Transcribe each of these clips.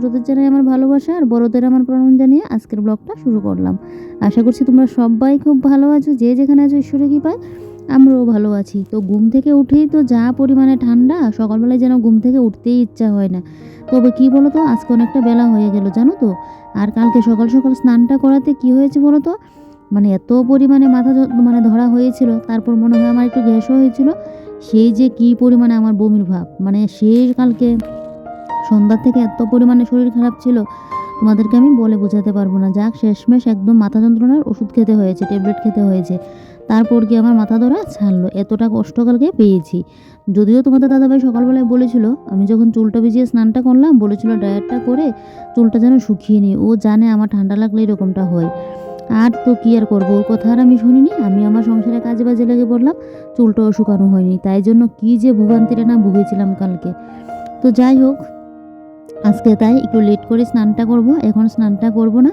ছোটদের জানাই আমার ভালোবাসা আর বড়দের আমার প্রণাম জানিয়ে আজকের ব্লগটা শুরু করলাম। আশা করছি তোমরা সবাই খুব ভালো আছো, যে যেখানে আছো ঈশ্বরের কৃপায় আমরাও ভালো আছি। তো ঘুম থেকে উঠেই তো যা পরিমাণে ঠান্ডা, সকালবেলায় যেন ঘুম থেকে উঠতেই ইচ্ছা হয় না। তবে কি বলো তো, আজকে অনেকটা বেলা হয়ে গেল জানো তো। আর কালকে সকাল সকাল স্নানটা করাতে কি হয়েছে বলো তো, মানে এত পরিমাণে মানে ধরা হয়েছিল, তারপর মনে হয় আমার একটু গ্যাসও হয়েছিল। সেই যে কি পরিমাণে আমার বমির ভাব, মানে সেই কালকে সন্ধ্যার থেকে এত পরিমাণে শরীর খারাপ ছিল, তোমাদেরকে আমি বলে বোঝাতে পারবো না। যাক, শেষমেশ একদম মাথা যন্ত্রণার ওষুধ খেতে হয়েছে, ট্যাবলেট খেতে হয়েছে। তারপর কি আমার মাথা ধরা ছাড়লো, এতটা কষ্ট কালকে পেয়েছি। যদিও তোমাদের দাদাভাই সকালবেলায় বলেছিল, আমি যখন চুলটা ভিজিয়ে স্নানটা করলাম, বলেছিল ড্রায়ারটা করে চুলটা যেন শুকিয়ে নিই। ও জানে আমার ঠান্ডা লাগলে এরকমটা হয়। আর তো কি আর করবো, ওর কথা আর আমি শুনিনি। আমি আমার সংসারে কাজে বাজে লেগে পড়লাম, চুলটাও শুকানো হয়নি। তাই জন্য কি যে ভোগান্তিটা না ভুগেছিলাম কালকে। তো যাই হোক, আজকে তাই একটু লেট করে স্নানটা করব। এখন স্নানটা করব না,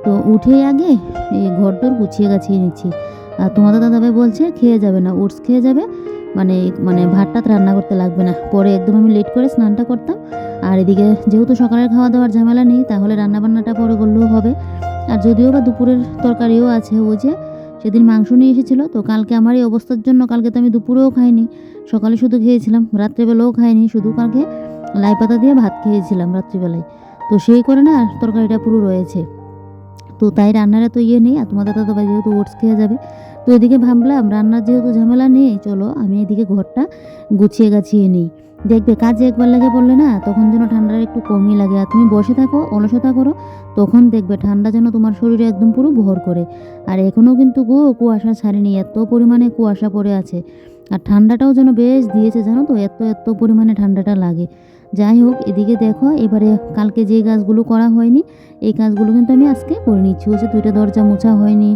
তো উঠে আগে এই ঘরদোর গুছিয়ে গাছিয়ে নিচ্ছি। আর তোমাদের দাদাভাই বলছে খেয়ে যাবে না, ওটস খেয়ে যাবে, মানে মানে ভাতটা রান্না করতে লাগবে না। পরে একদম আমি লেট করে স্নানটা করতাম। আর এদিকে যেহেতু সকালের খাওয়া দাওয়ার ঝামেলা নেই, তাহলে রান্নাবান্নাটা পরে করলেও হবে। আর যদিও বা দুপুরের তরকারিও আছে, ওই যে সেদিন মাংস নিয়ে এসেছিলো, তো কালকে আমার এই অবস্থার জন্য কালকে তো আমি দুপুরেও খাইনি, সকালে শুধু খেয়েছিলাম, রাত্রেবেলাও খাইনি, শুধু কালকে লাই পাতা দিয়ে ভাত খেয়েছিলাম রাত্রিবেলায়। তো সেই করে না তরকারিটা পুরো রয়েছে। তো তাই রান্নার এত ইয়ে নেই। আর তোমাদের দাদাভাই যেহেতু ওটস খেয়ে যাবে, তো এদিকে ভাবলাম রান্নার যেহেতু ঝামেলা নেই, চলো আমি এদিকে ঘরটা গুছিয়ে গাছিয়ে নিই। দেখবে কাজে একবার লেগে পড়লে না, তখন যেন ঠান্ডাটা একটু কমই লাগে। আর তুমি বসে থাকো, অলসতা করো, তখন দেখবে ঠান্ডা যেন তোমার শরীরে একদম পুরো ভর করে। আর এখনও কিন্তু কুয়াশা ছাড়েনি, এত পরিমাণে কুয়াশা পড়ে আছে। আর ঠান্ডাটাও যেন বেশ দিয়েছে জানো তো, এত এত পরিমাণে ঠান্ডাটা লাগে। যাই হোক, এদিকে দেখো, এবারে কালকে যে কাজগুলো করা হয়নি, এই কাজগুলো কিন্তু আমি আজকে করে নিচ্ছি। হচ্ছে দুইটা দরজা মোছা হয়নি,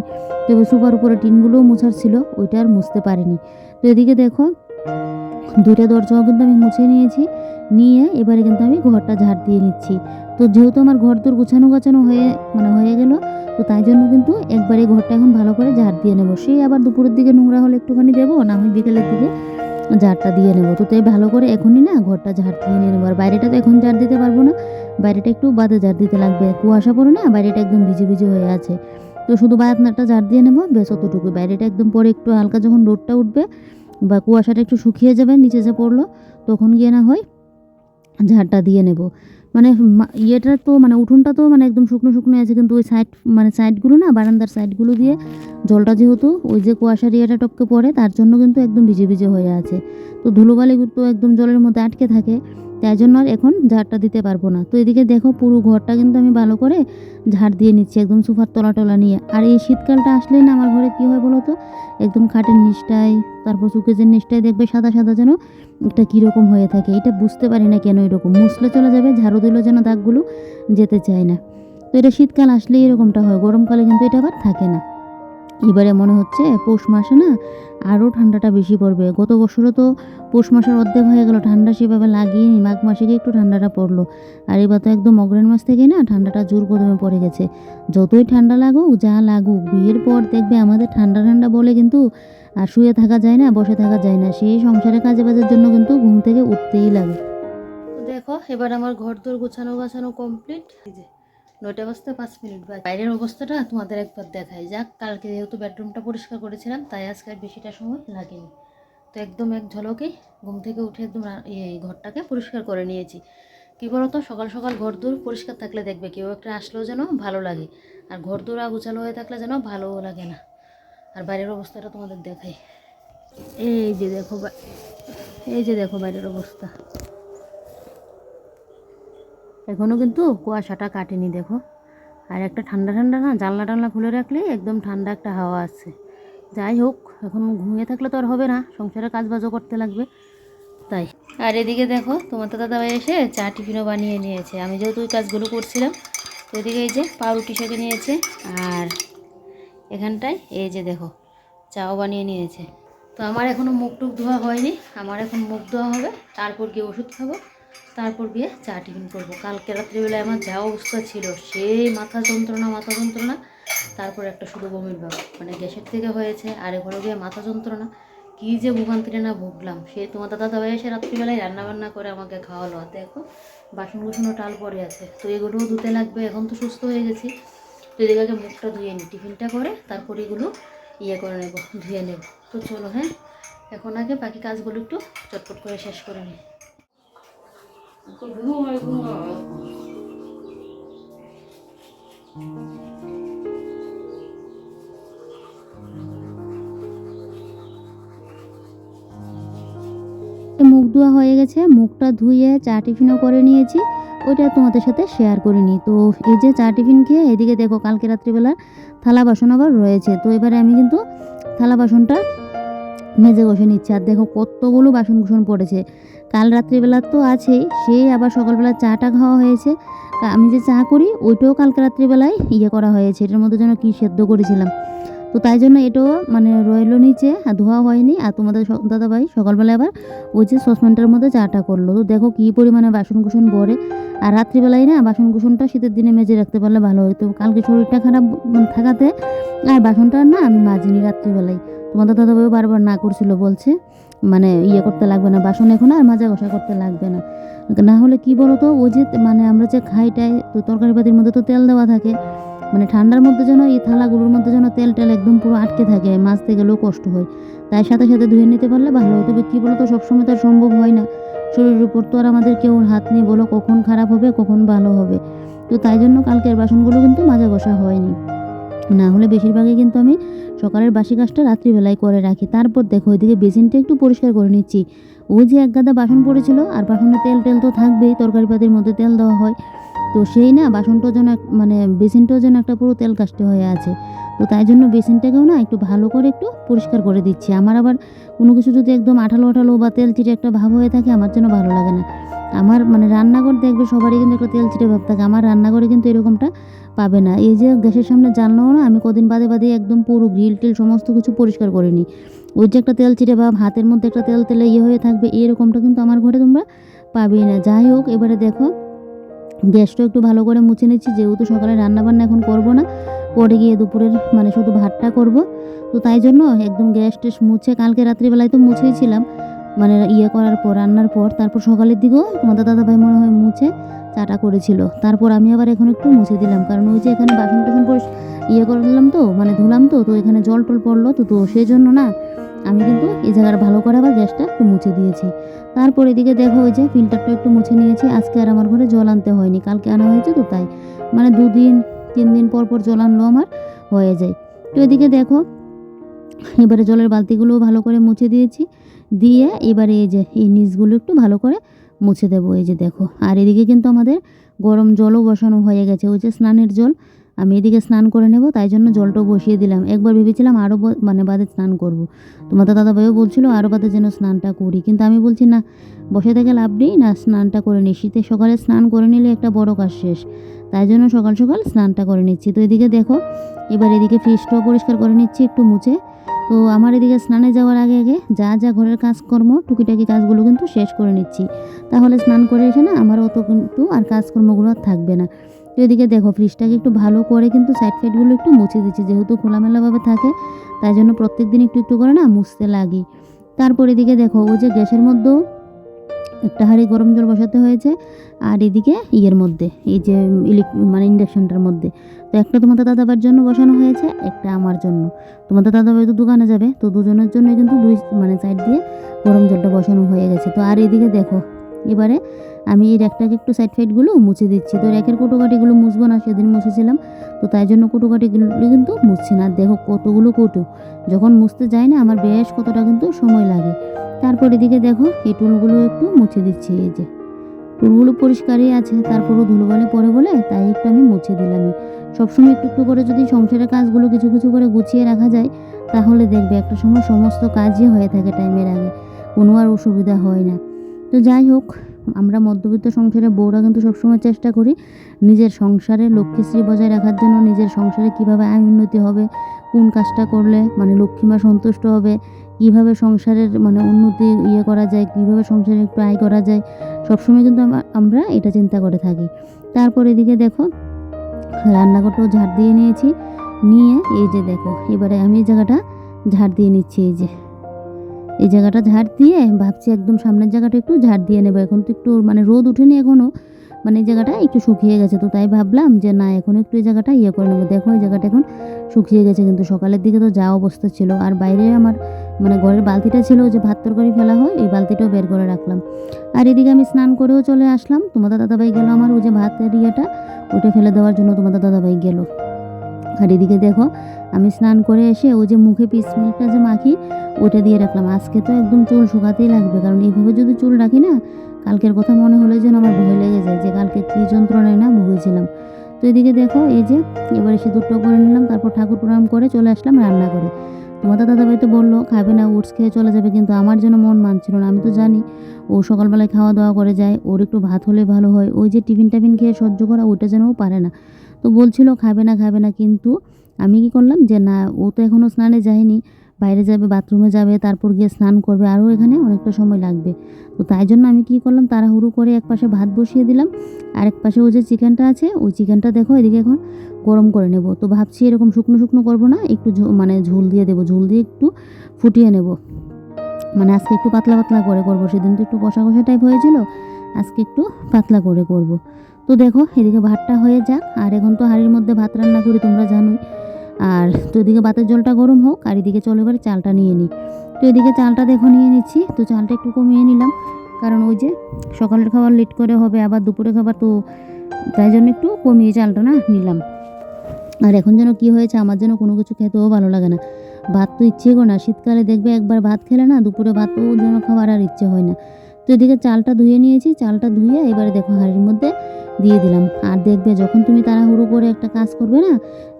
তবে সোফার উপরে টিনগুলোও মোছার ছিল, ওইটা আর মুছতে পারিনি। তো এদিকে দেখো, দুইটা দরজাও কিন্তু আমি মুছে নিয়েছি। নিয়ে এবারে কিন্তু আমি ঘরটা ঝাড় দিয়ে নিচ্ছি। তো যেহেতু আমার ঘর তোর গুছানো গাছানো হয়ে গেল, তো তাই জন্য কিন্তু একবারে ঘরটা এখন ভালো করে ঝাড় দিয়ে নেবো। সেই আবার দুপুরের দিকে নোংরা হলে একটুখানি দেবো, না হয় বিকেলের দিকে ঝাড়টা দিয়ে নেবো। তো তাই ভালো করে এখনই না ঘরটা ঝাড় দিয়ে নিয়ে নেবো। আর বাইরেটা তো এখন ঝাড় দিতে পারবো না, বাইরেটা একটু বাদে ঝাড় দিতে লাগবে। কুয়াশা পড়ে না, বাইরেটা একদম ভিজে ভিজে হয়ে আছে। তো শুধু বারান্দাটা ঝাড় দিয়ে নেবো, বেশ অতটুকু। বাইরেটা একদম পরে একটু হালকা যখন রোদটা উঠবে বা কুয়াশাটা একটু শুকিয়ে যাবে, নিচে যে পড়লো, তখন গিয়ে না হয় ঝাড়টা দিয়ে নেব। মানে ইয়েটা তো মানে উঠোনটা তো মানে একদম শুকনো শুকনো আছে, কিন্তু ওই সাইড মানে সাইডগুলো না, বারান্দার সাইডগুলো দিয়ে জলটা যেহেতু ওই যে কুয়াশার ইয়েটা টপকে পড়ে, তার জন্য কিন্তু একদম ভিজে ভিজে হয়ে আছে। তো ধুলোবালি তো একদম জলের মধ্যে আটকে থাকে, তাই জন্য আর এখন ঝাড়টা দিতে পারবো না। তো এদিকে দেখো, পুরো ঘরটা কিন্তু আমি ভালো করে ঝাড় দিয়ে নিচ্ছি, একদম সোফার তলা টলা নিয়ে। আর এই শীতকালটা আসলে না আমার ঘরে কী হয় বলো তো, একদম খাটের নিচটায়, তারপর সুকেজের নিচটায় দেখবে সাদা সাদা যেন একটা কীরকম হয়ে থাকে। এটা বুঝতে পারি না কেন এরকম, মুছলে চলে যাবে, ঝাড়ু দিলেও যেন দাগগুলো যেতে চায় না। তো এটা শীতকাল আসলেই এরকমটা হয়, গরমকালে কিন্তু এটা আবার থাকে না। এবারে মনে হচ্ছে পৌষ মাসে না আরও ঠান্ডাটা বেশি পড়বে। গত বছরও তো পৌষ মাসের অর্ধেক হয়ে গেল, ঠান্ডা সেভাবে লাগেনি, মাঘ মাসে গিয়ে একটু ঠান্ডাটা পড়লো। আর এবার তো একদম অগ্রহায়ণ মাস থেকেই না ঠান্ডাটা জোর কদমে পড়ে গেছে। যতই ঠান্ডা লাগুক যা লাগুক, বিয়ের পর দেখবে আমাদের ঠান্ডা ঠান্ডা বলে কিন্তু আর শুয়ে থাকা যায় না, বসে থাকা যায় না। সেই সংসারের কাজে বাজের জন্য কিন্তু ঘুম থেকে উঠতেই লাগে। তো দেখো, এবার আমার ঘর দোর গোছানো গাছানো কমপ্লিট। এই যে 9টা বাজতে 5 মিনিট বাকি। বাইরের অবস্থাটা তোমাদের একবার দেখাই যাক। কালকে যেহেতু বেডরুমটা পরিষ্কার করেছিলাম, তাই আজকে আর বেশিটা সময় লাগেনি। তো একদম এক ঝলকেই ঘুম থেকে উঠে একদম এই ঘরটাকে পরিষ্কার করে নিয়েছি। কী বলতো, সকাল সকাল ঘর দোর পরিষ্কার থাকলে দেখবে কেউ একটা আসলেও যেন ভালো লাগে, আর ঘর দোর আগুচালো হয়ে থাকলে যেন ভালোও লাগে না। আর বাইরের অবস্থাটা তোমাদের দেখাই। এই যে দেখো, এই যে দেখো বাইরের অবস্থা। এখনও কিন্তু কুয়াশাটা কাটেনি দেখো। আর একটা ঠান্ডা ঠান্ডা না, জানলা টানলা খুলে রাখলে একদম ঠান্ডা একটা হাওয়া আছে। যাই হোক, এখন ঘুমিয়ে থাকলে তো আর হবে না, সংসারের কাজ বাজও করতে লাগবে তাই। আর এদিকে দেখো, তোমার তো দাদাভাই এসে চা টিফিনও বানিয়ে নিয়েছে। আমি যেহেতু ওই কাজগুলো করছিলাম, তো এদিকে এই যে পাউরুটি সেঁকে নিয়েছে, আর এখানটায় এই যে দেখো চাও বানিয়ে নিয়েছে। তো আমার এখনও মুখ টুক ধোয়া হয়নি, আমার এখন মুখ ধোয়া হবে, তারপর গিয়ে ওষুধ খাবো, তারপর গিয়ে চা টিফিন করবো। কালকে রাত্রিবেলায় আমার যা অবস্থা ছিল, সেই মাথা যন্ত্রণা, তারপর একটা শুধু বমির ভাব, মানে গ্যাসের থেকে হয়েছে, আর এখনও গিয়ে মাথা যন্ত্রণা, কী যে ভোগান্তিটা না ভুগলাম। সে তোমার দাদাভাই এসে রাত্রিবেলায় রান্নাবান্না করে আমাকে খাওয়ালো। আর দেখো বাসন কুসনও টাল পড়ে আছে, তো এগুলোও ধুতে লাগবে। এখন তো সুস্থ হয়ে গেছি, তো এদিকে আগে মুখটা ধুয়ে নিই, টিফিনটা করে তারপর এগুলো করে নেব, ধুয়ে নেব। তো চলো, হ্যাঁ, এখন আগে বাকি কাজগুলো একটু চটপট করে শেষ করে নিই। মুখ ধোয়া হয়ে গেছে, মুখটা ধুয়ে চা টিফিনও করে নিয়েছি, ওইটা তোমাদের সাথে শেয়ার করে নিই। তো এই যে চা টিফিন খেয়ে এদিকে দেখো কালকে রাত্রিবেলার থালা বাসন আবার রয়েছে, তো এবারে আমি কিন্তু থালা বাসনটা মেজে ঘষে নিচ্ছি। আর দেখো কতগুলো বাসন কুসন পড়েছে, কাল রাত্রিবেলা তো আছেই, সেই আবার সকালবেলা চাটা খাওয়া হয়েছে। আমি যে চা করি ওইটাও কালকে রাত্রিবেলায় করা হয়েছে, এটার মধ্যে যেন কী সেদ্ধ করেছিলাম, তো তাই জন্য এটাও মানে রইলো নিচে, আর ধোয়া হয়নি। আর তোমাদের দাদাভাই সকালবেলা আবার ওই যে সসপ্যানটার মধ্যে চাটা করলো। তো দেখো কী পরিমাণে বাসন কুসন ভরে। আর রাত্রিবেলায় না বাসন কুসনটা শীতের দিনে মেজে রাখতে পারলে ভালো হতো, কালকে শরীরটা খারাপ থাকাতে আর বাসনটা না আমি মাজিনি রাত্রিবেলায়। তোমাদের দাদাভাইও বারবার না করছিল, বলছে মানে করতে লাগবে না, বাসন এখন আর মাজা ঘষা করতে লাগবে না। না হলে কি বলো তো, ওই যে মানে আমরা যে খাইটাই তো তরকারি পাতির মধ্যে তো তেল দেওয়া থাকে, মানে ঠান্ডার মধ্যে যেন এই থালাগুলোর মধ্যে যেন তেল টেল একদম পুরো আটকে থাকে, মাজতে গেলেও কষ্ট হয়। তাই সাথে সাথে ধুয়ে নিতে পারলে ভালো হয়। তবে কী বলো তো, সবসময় তো আর সম্ভব হয় না, শরীরের উপর তো আর আমাদের কেউ হাত নেই বলো, কখন খারাপ হবে কখন ভালো হবে। তো তাই জন্য কালকের বাসনগুলো কিন্তু মাজা ঘষা হয়নি, না হলে বেশিরভাগই কিন্তু আমি সকালের বাসি কাজটা রাত্রিবেলায় করে রাখি। তারপর দেখো ওইদিকে বেসিনটা একটু পরিষ্কার করে নিচ্ছি। ওই যে এক গাদা বাসন পড়েছিল, আর বাসনে তেল টেল তো থাকবেই, তরকারি পাতির মধ্যে তেল দেওয়া হয়, তো সেই না বাসনটাও যেন মানে বেসিনটাও যেন একটা পুরো তেল কাস্টে হয়ে আছে। তো তাই জন্য বেসিনটাকেও না একটু ভালো করে একটু পরিষ্কার করে দিচ্ছি। আমার আবার কোনো কিছু যদি একদম আঠালো আঠালো বা তেল চিটে একটা ভাব হয়ে থাকে, আমার যেন ভালো লাগে না। আমার মানে রান্নাঘর দেখবে সবারই কিন্তু একটা তেল চিটে ভাব থাকে, আমার রান্নাঘরে কিন্তু এরকমটা পাবে না। এই যে গ্যাসের সামনে জানলাও না আমি কদিন বাদে বাদে একদম পুরো গ্রিল টিল সমস্ত কিছু পরিষ্কার করে নিই। ওই যে একটা তেল চিটে ভাব, হাতের মধ্যে একটা তেল তেলে হয়ে থাকবে, এরকমটা কিন্তু আমার ঘরে তোমরা পাবেই না। যাই হোক, এবারে দেখো গ্যাসটা একটু ভালো করে মুছে নিচ্ছি, যেহেতু সকালে রান্নাবান্না এখন করব না, পরে গিয়ে দুপুরের মানে শুধু ভাতটা করব। তো তাই জন্য একদম গ্যাস টেস মুছে, কালকে রাত্রিবেলায় তো মুছেইছিলাম, মানে করার পর রান্নার পর, তারপর সকালের দিকেও তোমাদের দাদাভাই মনে হয় মুছে চাটা করেছিল, তারপর আমি আবার এখন একটু মুছে দিলাম, কারণ ওই যে এখানে বাসন টাসন করলাম তো, মানে ধুলাম তো, তো এখানে জল টল পড়লো, তো সেই জন্য না আমি কিন্তু এই জায়গাটা ভালো করে আবার গ্যাসটা একটু মুছে দিয়েছি। তারপর এদিকে দেখো ওই যে ফিল্টারটা একটু মুছে নিয়েছি। আজকে আর আমার ঘরে জল আনতে হয়নি, কালকে আনা হয়েছে, তো তাই মানে 2 দিন 3 দিন পর পর জল আনলেও আমার হয়ে যায়। তো এদিকে দেখো এবারে জলের বালতিগুলোও ভালো করে মুছে দিয়েছি, দিয়ে এবারে এই যে এই নিচগুলো একটু ভালো করে মুছে দেবো। এই যে দেখো, আর এদিকে কিন্তু আমাদের গরম জলও বসানো হয়ে গেছে, ওই যে স্নানের জল, আমি এদিকে স্নান করে নেব, তাই জন্য জলটাও বসিয়ে দিলাম। একবার ভেবেছিলাম আরও মানে বাদে স্নান করব, তোমাদের দাদাভাইও বলছিল আরও বাদে যেন স্নানটা করি, কিন্তু আমি বলছি না, বসে থেকে লাভ নেই, না স্নানটা করে নিই, শীতে সকালে স্নান করে নিলে একটা বড় কাজ শেষ, তাই জন্য সকাল সকাল স্নানটা করে নিচ্ছি। তো এদিকে দেখো এবার এদিকে ফ্রিজটাও পরিষ্কার করে নিচ্ছি একটু মুছে। তো আমার এদিকে স্নানে যাওয়ার আগে আগে যা যা ঘরের কাজকর্ম টুকিটাকি কাজগুলো কিন্তু শেষ করে নিচ্ছি, তাহলে স্নান করে এসে না আমার অত কিন্তু আর কাজকর্মগুলো আর থাকবে না। তো এদিকে দেখো ফ্রিজটাকে একটু ভালো করে কিন্তু সাইড ফাইডগুলো একটু মুছে দিচ্ছি, যেহেতু খোলামেলাভাবে থাকে, তাই জন্য প্রত্যেক দিন একটু একটু করে না মুছতে লাগি। তারপর এদিকে দেখো ওই যে গ্যাসের মধ্যেও একটা হাঁড়ি গরম জল বসাতে হয়েছে, আর এদিকে মধ্যে এই যে মানে ইন্ডাকশনটার মধ্যে, তো একটা তোমাদের দাদাভাইয়ের জন্য বসানো হয়েছে, একটা আমার জন্য। তোমাদের দাদাভাই তো দোকানে যাবে, তো দুজনের জন্য কিন্তু মানে সাইড দিয়ে গরম জলটা বসানো হয়ে গেছে। তো আর এদিকে দেখো এবারে আমি এই র্যাকটাকে একটু সাইড ফাইডগুলো মুছে দিচ্ছি। তো র্যাকের কোটোকাটিগুলো মুছবো না, সেদিন মুছেছিলাম, তো তাই জন্য কোটোকাটিগুলো কিন্তু মুছছি না। দেখো কতগুলো কোটো, যখন মুছতে যাই না আমার বেশ কতটা কিন্তু সময় লাগে। তারপর এদিকে দেখো এই টুলগুলো একটু মুছে দিচ্ছি, এই যে টুলগুলো পরিষ্কারই আছে, তারপরও ধুলোবালি পড়ে বলে তাই একটু আমি মুছে দিলামই। সবসময় একটু একটু করে যদি সংসারের কাজগুলো কিছু কিছু করে গুছিয়ে রাখা যায়, তাহলে দেখবে একটা সময় সমস্ত কাজই হয়ে থাকে টাইমের আগে, কোনো আর অসুবিধা হয় না। তো যাই হোক, আমরা মধ্যবিত্ত সংসারের বউরা কিন্তু সবসময় চেষ্টা করি নিজের সংসারে লক্ষ্মীশ্রী বজায় রাখার জন্য, নিজের সংসারে কিভাবে আয় উন্নতি হবে, কোন কাজটা করলে মানে লক্ষ্মীমা সন্তুষ্ট হবে, কিভাবে সংসারের মানে উন্নতি করা যায়, কিভাবে সংসারে একটু আয় করা যায়, সবসময় কিন্তু আমরা এটা চিন্তা করে থাকি। তারপর এদিকে দেখো রান্নাঘরটাও ঝাড় দিয়ে নিয়েছি, নিয়ে এই যে দেখো এবারে আমি এই জায়গাটা ঝাড় দিয়ে নিচ্ছি। এই যে এই জায়গাটা ঝাড় দিয়ে ভাবছি একদম সামনের জায়গাটা একটু ঝাড় দিয়ে নেবো। এখন তো একটু মানে রোদ উঠেনি এখনও, মানে এই জায়গাটা একটু শুকিয়ে গেছে। তো তাই ভাবলাম যে না, এখন একটু এই জায়গাটা করে নেবো। দেখো এই জায়গাটা এখন শুকিয়ে গেছে, কিন্তু সকালের দিকে তো যা অবস্থা ছিল। আর বাইরে আমার মানে ঘরের বালতিটা ছিল যে ভাত তরকারি ফেলা হয়, এই বালতিটাও বের করে রাখলাম। আর এদিকে আমি স্নান করেও চলে আসলাম। তোমাদের দাদাভাই গেল আমার ওই যে ভাতের ওটা ফেলে দেওয়ার জন্য তোমাদের দাদাভাই গেল। আর এদিকে দেখো আমি স্নান করে এসে ওই যে মুখে পিস মিল্কটা যে মাখি ওটা দিয়ে রাখলাম। আজকে তো একদম চুল শুকাতেই লাগবে, কারণ এইভাবে যদি চুল রাখি না, কালকের কথা মনে হলে যেন আমার ভয় লেগে যায় যে কালকে কী যন্ত্রণায় না ভুগেছিলাম। তো এদিকে দেখো এই যে এবার এসে দুটো করে নিলাম, তারপর ঠাকুর প্রণাম করে চলে আসলাম রান্না করে। তোমাদের দাদাভাই তো বললো খাবে না, ওটস খেয়ে চলে যাবে, কিন্তু আমার যেন মন মানছিল না। আমি তো জানি ও সকালবেলায় খাওয়া দাওয়া করে যায়, ওর একটু ভাত হলে ভালো হয়। ওই যে টিফিন টাফিন খেয়ে সহ্য করা ওইটা যেন ও পারে না। তো বলছিল খাবে না খাবে না, কিন্তু আমি কি করলাম যে না, ও তো এখনও স্নানে যায়নি, বাইরে যাবে, বাথরুমে যাবে, তারপর গিয়ে স্নান করবে, আরও এখানে অনেকটা সময় লাগবে। তো তাই জন্য আমি কি করলাম, তাড়াহুড়ো করে এক পাশে ভাত বসিয়ে দিলাম, আর এক পাশে ওই যে চিকেনটা আছে, ওই চিকেনটা দেখো এদিকে এখন গরম করে নেব। তো ভাবছি এরকম শুকনো শুকনো করবো না, একটু মানে ঝোল দিয়ে দেবো, ঝোল দিয়ে একটু ফুটিয়ে নেব। মানে আজকে একটু পাতলা পাতলা করে করবো, সেদিন তো একটু কষা কষা টাইপ হয়েছিল, আজকে একটু পাতলা করে করব। তো দেখো এদিকে ভাতটা হয়ে যাক, আর এখন তো হাঁড়ির মধ্যে ভাত রান্না করি তোমরা জানোই। আর তো এদিকে ভাতের জলটা গরম হোক, আর এদিকে চলো এবার চালটা নিয়ে নিই। তো এদিকে চালটা দেখো নিয়ে নিচ্ছি। তো চালটা একটু কমিয়ে নিলাম, কারণ ওই যে সকালের খাবার লেট করে হবে, আবার দুপুরে খাবার, তো তাই জন্য একটু কমিয়ে চালটা না নিলাম। আর এখন যেন কি হয়েছে, আমার যেন কোনো কিছু খেতেও ভালো লাগে না, ভাত তো ইচ্ছে করে না। শীতকালে দেখবে একবার ভাত খেলে না, দুপুরে ভাতও যেন খাওয়ার আর ইচ্ছে হয় না। তো এদিকে চালটা ধুয়ে নিয়েছি, চালটা ধুয়ে এবারে দেখো হাঁড়ির মধ্যে দিয়ে দিলাম। আর দেখবে যখন তুমি তাড়াহুড়ো করে একটা কাজ করবে না,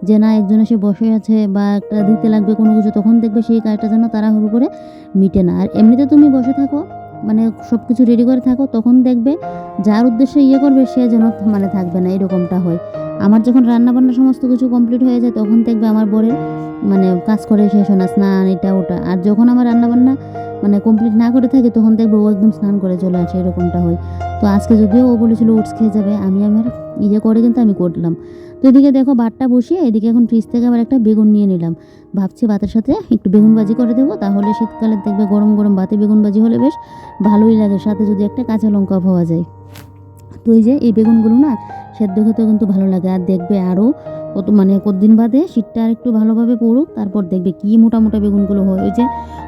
যে না একজন এসে বসে আছে বা একটা দিতে লাগবে কোনো কিছু, তখন দেখবে সেই কাজটা যেন তাড়াহুড়ো করে মিটে না। আর এমনিতে তুমি বসে থাকো, মানে সব কিছু রেডি করে থাকো, তখন দেখবে যার উদ্দেশ্যে করবে সে যেন মানে থাকবে না, এরকমটা হয়। আমার যখন রান্নাবান্না সমস্ত কিছু কমপ্লিট হয়ে যায়, তখন দেখবে আমার বরের মানে কাজ করে শেষ হয় না, স্নান এটা ওটা। আর যখন আমার রান্নাবান্না মানে কমপ্লিট না করে থাকে, তখন দেখবে ও একদম স্নান করে চলে আসে, এরকমটা হয়। তো আজকে যদিও ও বলেছিল ওটস খেয়ে যাবে, আমি আমার করে কিন্তু আমি করলাম। তো এদিকে দেখো ভাতটা বসিয়ে এদিকে এখন ফ্রিজ থেকে আবার একটা বেগুন নিয়ে নিলাম। ভাবছি ভাতের সাথে একটু বেগুন ভাজি করে দেবো, তাহলে শীতকালে দেখবে গরম গরম ভাতে বেগুন ভাজি হলে বেশ ভালোই লাগে, সাথে যদি একটা কাঁচা লঙ্কা পাওয়া যায়। তো এই যে এই বেগুনগুলো না সেদ্ধ খেতেও কিন্তু ভালো লাগে। আর দেখবে আরও কতদিন বাদে শীতটা আর একটু ভালোভাবে পড়ুক, তারপর দেখবে কি মোটা মোটা বেগুনগুলো হয়, ওই যে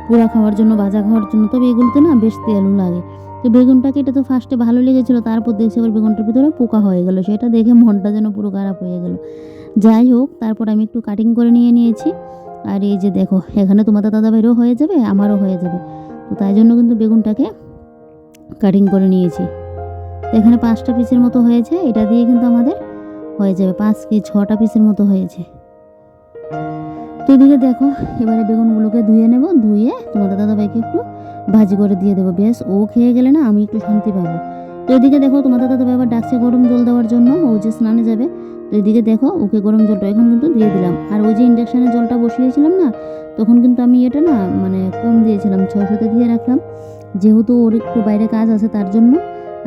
পোড়া খাওয়ার জন্য, ভাজা খাওয়ার জন্য। তবে এগুলোতে না বেশ তেলও লাগে। তো বেগুনটাকে এটা তো ফার্স্টে ভালো লেগেছিলো, তারপর দেখছি আবার বেগুনটার ভিতরে পোকা হয়ে গেল, সেটা দেখে মনটা যেন পুরো খারাপ হয়ে গেল। যাই হোক, তারপর আমি একটু কাটিং করে নিয়েছি। আর এই যে দেখো এখানে তোমাদের দাদাভাইরও হয়ে যাবে, আমারও হয়ে যাবে। তো তাই জন্য কিন্তু বেগুনটাকে কাটিং করে নিয়েছি। তো এখানে 5টা পিসের মতো হয়েছে, এটা দিয়ে কিন্তু আমাদের হয়ে যাবে 5 কি 6টা পিসের মতো হয়েছে। তো এদিকে দেখো এবারে বেগুনগুলোকে ধুয়ে নেব, ধুয়ে তোমাদের দাদাভাইকে একটু ভাজি করে দিয়ে দেবো, বেশ ও খেয়ে গেলে না আমি একটু শান্তি পাবো। তো এদিকে দেখো তোমাদের দাদাভাই আবার ডাকছে গরম জল দেওয়ার জন্য, ও যে স্নানে যাবে। তো এদিকে দেখো ওকে গরম জলটা এখন কিন্তু দিয়ে দিলাম। আর ওই যে ইন্ডাকশানে জলটা বসিয়েছিলাম না, তখন কিন্তু আমি এটা না মানে কম দিয়েছিলাম, 600-তে দিয়ে রাখলাম, যেহেতু ওর একটু বাইরে কাজ আছে তার জন্য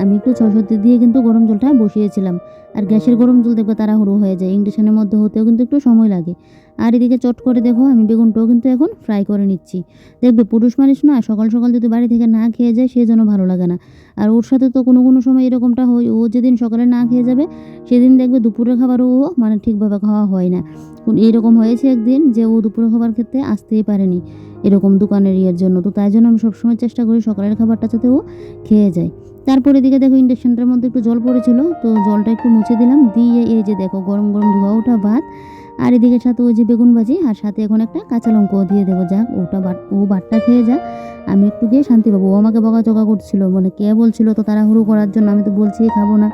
আমি একটু 600 দিয়ে কিন্তু গরম জলটা বসিয়েছিলাম। আর গ্যাসের গরম জল দেখবে তাড়াহুড়ো হয়ে যায়, ইন্ডাকশানের মধ্যে হতেও কিন্তু একটু সময় লাগে। আর এদিকে চট করে দেখো আমি বেগুনটাও কিন্তু এখন ফ্রাই করে নিচ্ছি। দেখবে পুরুষ মানুষ না সকাল সকাল যদি বাড়ি থেকে না খেয়ে যায়, সে যেন ভালো লাগে না। আর ওর সাথে তো কোনো কোনো সময় এরকমটা হয়, ও যেদিন সকালে না খেয়ে যাবে সেদিন দেখবে দুপুরের খাবারও মানে ঠিকভাবে খাওয়া হয় না। এরকম হয়েছে একদিন যে ও দুপুরের খাবার খেতে আসতেই পারেনি, এরকম দোকানের জন্য। তো তাই জন্য আমি সবসময় চেষ্টা করি সকালের খাবারটা যাতে ও খেয়ে যায়। তারপরে এদিকে দেখো ইন্ডাকশানটার মধ্যে একটু জল পড়েছিল, তো জলটা একটু মুছে দিলাম, দিয়ে এই যে দেখো গরম গরম ধোয়া ওঠা ভাত, আর এদিকে সাথে ওই যে বেগুন ভাজি, আর সাথে এখন একটা কাঁচা লঙ্কাও দিয়ে দেবো। যাক ও ভাতটা খেয়ে যাক, আমি একটু গিয়ে শান্তি পাবো। ও আমাকে বকাঝকা করছিল, মানে কে বলছিল তো তাড়াহুড়ো করার জন্য, আমি তো বলছি খাবো না,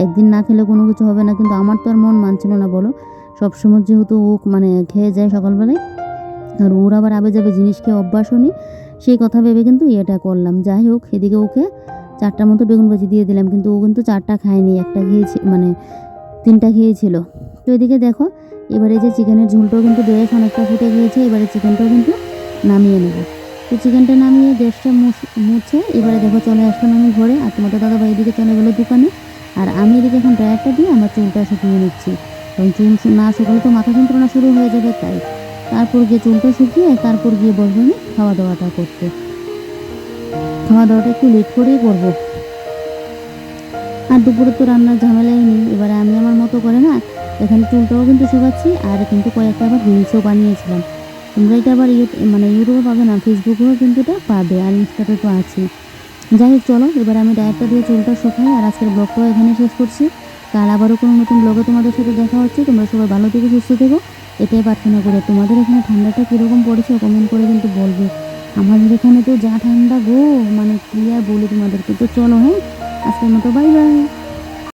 একদিন না খেলে কোনো কিছু হবে না, কিন্তু আমার তো আর মন মানছিল না বলো। সবসময় যেহেতু ও মানে খেয়ে যায় সকালবেলায়, আর ওর আবার আবে যাবে জিনিস খেয়ে অভ্যাসও নেই, সেই কথা ভেবে কিন্তু এটা করলাম। যাই হোক, এদিকে ওকে 4টার মতো বেগুন ভাজি দিয়ে দিলাম, কিন্তু ও কিন্তু 4টা খায়নি, একটা খেয়েছে, মানে 3টা খেয়েছিল। তো এদিকে দেখো এবারে যে চিকেনের ঝোলটাও কিন্তু বেশ অনেকটা ফুটে গিয়েছে, এবারে চিকেনটাও কিন্তু নামিয়ে নেব। তো চিকেনটা নামিয়ে গ্যাসটা মুছে এবারে দেখো চলে আসলাম আমি ঘরে, আর তোমাদের দাদাভাই এদিকে চলে গেলো দোকানে। আর আমি এদিকে এখন ড্রায়ারটা দিয়ে আমার চুলটা শুকিয়ে নিচ্ছি, কারণ চুল না শুকালে তো মাথা যন্ত্রণা শুরু হয়ে যাবে, তাই তারপর গিয়ে চুলটা শুকিয়ে তারপর গিয়ে বসবো আমি খাওয়া দাওয়াটা করতে। তো খাওয়া দাওয়াটা একটু লেট করেই করবো। আর দুপুরে তো রান্নার ঝামেলাই নেই। এবারে আমি আমার মতো করে না এখানে চুলটাও কিন্তু শুকাচ্ছি, আর কিন্তু কয়েকটা আবার রিলসও বানিয়েছিলাম। তোমরা এটা আবার ইউটিউবে পাবে না, ফেসবুকেও কিন্তু এটা পাবে, আর ইনস্টাতে তো আছে। যাই হোক, চলো এবার আমি ডায়েটটা দিয়ে চুলটা শুকাই, আর আজকের ব্লগটাও এখানে শেষ করছি। কাল আবারও কোনো নতুন ব্লগে তোমাদের সাথে দেখা হচ্ছে। তোমরা সবাই ভালো থেকো, সুস্থ থেকো, এটাই প্রার্থনা করে। তোমাদের এখানে ঠান্ডাটা কীরকম পড়েছে কমেন্ট করে কিন্তু বলবে। আমাদের এখানে তো যা ঠান্ডা গো, মানে কি আর বলি তোমাদেরকে। তো চলো, হ্যাঁ, আজকের মতো বাই বাই।